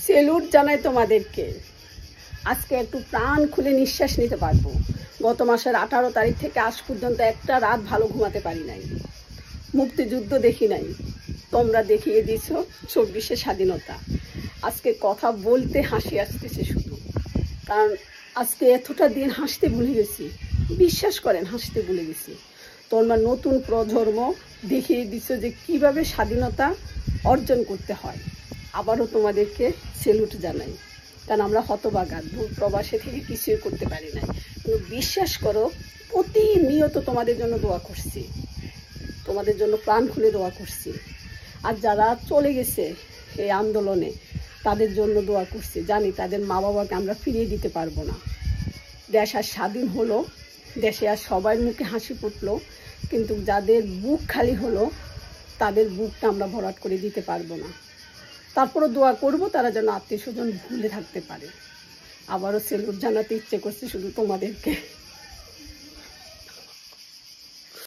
Salute জানাই তোমাদেরকে। আজকে একটু প্রাণ খুলে নিঃশ্বাস নিতে পারবো। গত মাসের 18 তারিখ থেকে আজ পর্যন্ত একটা রাত ভালো ঘুমাতে পারি নাই, মুক্তিযুদ্ধ দেখি নাই। তোমরা দেখিয়ে দিছ 24শে স্বাধীনতা। আজকে কথা বলতে হাসি আসতেছে শুধু, কারণ আজকে এতটা দিন হাসতে ভুলে গেছি। বিশ্বাস করেন, হাসতে ভুলে গেছি। তোমরা নতুন প্রজন্ম দেখিয়ে দিচ্ছ যে কিভাবে স্বাধীনতা অর্জন করতে হয়। আবারও তোমাদেরকে সেলুট জানাই, কারণ আমরা হতভাগা, দূর প্রবাসে থেকে কিছুই করতে পারি নাই। কিন্তু বিশ্বাস করো, প্রতিনিয়ত তোমাদের জন্য দোয়া করছি, তোমাদের জন্য প্রাণ খুলে দোয়া করছি। আর যারা চলে গেছে এই আন্দোলনে, তাদের জন্য দোয়া করছি। জানি তাদের মা বাবাকে আমরা ফিরিয়ে দিতে পারবো না। দেশ আর স্বাধীন হলো, দেশে আর সবার মুখে হাসি ফুটলো, কিন্তু যাদের বুক খালি হলো, তাদের বুকটা আমরা ভরাট করে দিতে পারবো না। তারপরও দোয়া করব তারা যেন আত্মীয় স্বজন ভুলে থাকতে পারে। আবারও সেলুট জানাতে ইচ্ছে করছে শুধু তোমাদেরকে।